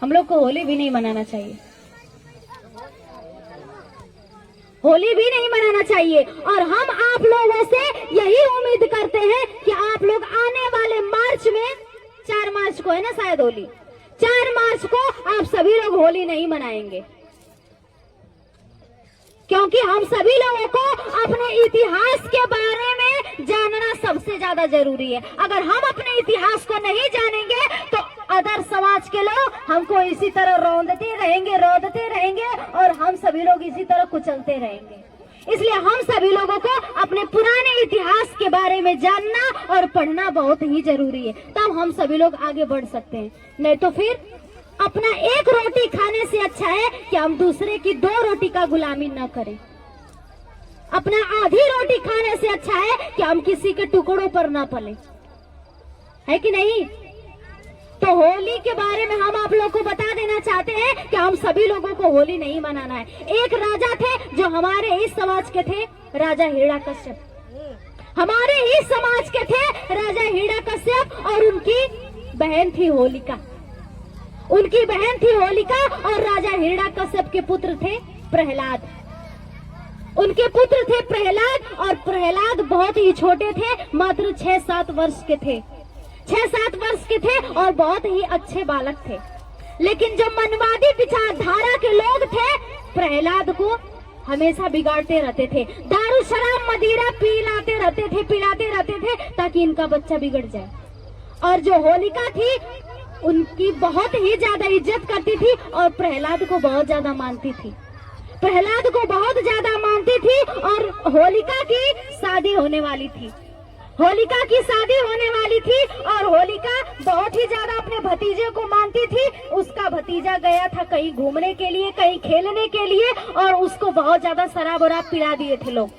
हम लोग को होली भी नहीं मनाना चाहिए, होली भी नहीं मनाना चाहिए। और हम आप लोगों से यही उम्मीद करते हैं कि आप लोग आने वाले मार्च में, 4 मार्च को है ना शायद होली, 4 मार्च को आप सभी लोग होली नहीं मनाएंगे, क्योंकि हम सभी लोगों को अपने इतिहास के बारे में जानना सबसे ज्यादा जरूरी है। अगर हम अपने इतिहास को नहीं जानेंगे तो अदर समाज के लोग हमको इसी तरह रोंदते रहेंगे और हम सभी लोग इसी तरह कुचलते रहेंगे। इसलिए हम सभी लोगों को अपने पुराने इतिहास के बारे में जानना और पढ़ना बहुत ही जरूरी है, तब हम सभी लोग आगे बढ़ सकते हैं। नहीं तो फिर अपना एक रोटी खाने से अच्छा है कि हम दूसरे की 2 रोटी का गुलामी न करें। अपना आधी रोटी खाने से अच्छा है कि हम किसी के टुकड़ों पर न पले, है कि नहीं। तो होली के बारे में हम आप लोग को बता देना चाहते हैं कि हम सभी लोगों को होली नहीं मनाना है। एक राजा थे जो हमारे ही समाज के थे, राजा हिरण्यकश्यप। हमारे ही समाज के थे राजा हिरण्यकश्यप, और उनकी बहन थी होलिका। उनकी बहन थी होलिका और राजा हिरण्यकश्यप के पुत्र थे प्रहलाद। उनके पुत्र थे प्रहलाद, और प्रहलाद बहुत ही छोटे थे, मात्र 6-7 वर्ष के थे। 6-7 वर्ष के थे और बहुत ही अच्छे बालक थे। लेकिन जो मनवादी विचारधारा के लोग थे, प्रहलाद को हमेशा बिगाड़ते रहते थे। दारू शराब मदिरा पिलाते रहते थे ताकि इनका बच्चा बिगड़ जाए। और जो होलिका थी उनकी बहुत ही ज्यादा इज्जत करती थी और प्रहलाद को बहुत ज्यादा मानती थी। प्रहलाद को बहुत ज्यादा मानती थी और होलिका की शादी होने वाली थी। होलिका की शादी होने वाली थी और होलिका बहुत ही ज्यादा अपने भतीजे को मानती थी। उसका भतीजा गया था कहीं घूमने के लिए, कहीं खेलने के लिए, और उसको बहुत ज्यादा शराब वराब पिला दिए थे लोग,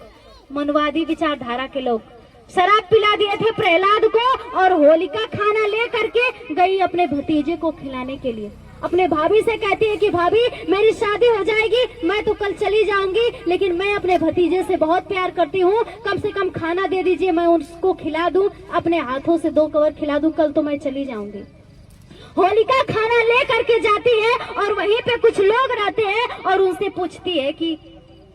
मनवादी विचारधारा के लोग शराब पिला दिए थे प्रहलाद को। और होलिका खाना ले करके गई अपने भतीजे को खिलाने के लिए। अपने भाभी से कहती है कि भाभी मेरी शादी हो जाएगी, मैं तो कल चली जाऊंगी, लेकिन मैं अपने भतीजे से बहुत प्यार करती हूँ, कम से कम खाना दे दीजिए, मैं उसको खिला दूं, अपने हाथों से 2 कवर खिला दूं, कल तो मैं चली जाऊंगी। होलिका खाना ले करके जाती है और वहीं पे कुछ लोग रहते हैं और उनसे पूछती है कि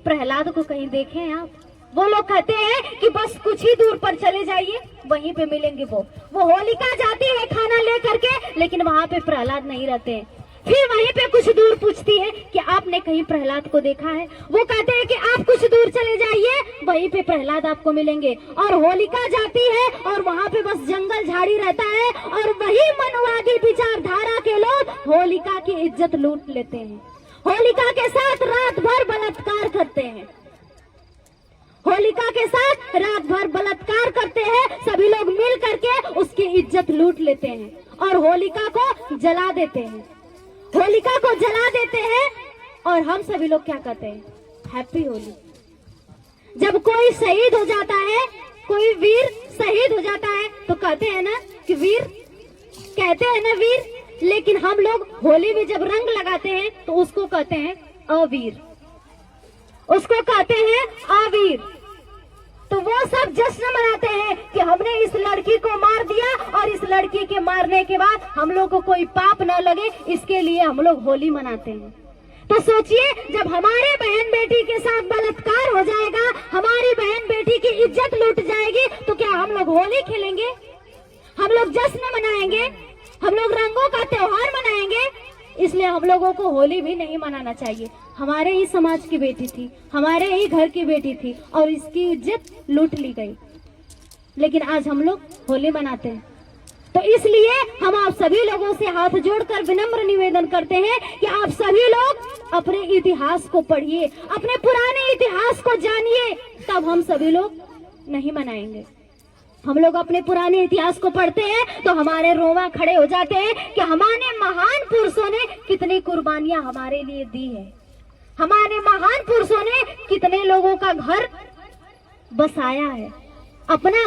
प्रहलाद को कहीं देखे हैं आप। वो लोग कहते हैं कि बस कुछ ही दूर पर चले जाइए, वहीं पे मिलेंगे। वो होलिका जाती है खाना ले करके, लेकिन वहाँ पे प्रहलाद नहीं रहते हैं। फिर वहीं पे कुछ दूर पूछती है कि आपने कहीं प्रहलाद को देखा है। वो कहते हैं कि आप कुछ दूर चले जाइए, वहीं पे प्रहलाद आपको मिलेंगे। और होलिका जाती है और वहाँ पे बस जंगल झाड़ी रहता है, और वही मनवादी विचारधारा के लोग होलिका की इज्जत लूट लेते हैं, होलिका के साथ रात भर बलात्कार करते हैं, होलिका के साथ रात भर बलात्कार करते हैं। सभी लोग मिल करके उसकी इज्जत लूट लेते हैं और होलिका को जला देते हैं, होलिका को जला देते हैं। और हम सभी लोग क्या कहते हैं, हैप्पी होली। जब कोई शहीद हो जाता है, कोई वीर शहीद हो जाता है, तो कहते हैं ना कि वीर, कहते हैं ना वीर, लेकिन हम लोग होली में जब रंग लगाते हैं तो उसको कहते हैं अवीर, उसको कहते हैं अवीर। तो वो सब जश्न मनाते हैं कि हमने इस लड़की को मार दिया और इस लड़की के मारने के बाद हम लोग को कोई पाप न लगे, इसके लिए हम लोग होली मनाते हैं। तो सोचिए, जब हमारे बहन बेटी के साथ बलात्कार हो जाएगा, हमारी बहन बेटी की इज्जत लूट जाएगी, तो क्या हम लोग होली खेलेंगे? हम लोग जश्न मनाएंगे? हम लोग रंगों का त्योहार मनाएंगे? इसलिए हम लोगों को होली भी नहीं मनाना चाहिए। हमारे ही समाज की बेटी थी, हमारे ही घर की बेटी थी और इसकी इज्जत लूट ली गई, लेकिन आज हम लोग होली मनाते हैं। तो इसलिए हम आप सभी लोगों से हाथ जोड़कर विनम्र निवेदन करते हैं कि आप सभी लोग अपने इतिहास को पढ़िए, अपने पुराने इतिहास को जानिए, तब हम सभी लोग नहीं मनाएंगे। हम लोग अपने पुराने इतिहास को पढ़ते हैं तो हमारे रोंवा खड़े हो जाते हैं कि हमारे महान पुरुषों ने कितनी कुर्बानियां हमारे लिए दी है, हमारे महान पुरुषों ने कितने लोगों का घर बसाया है, अपना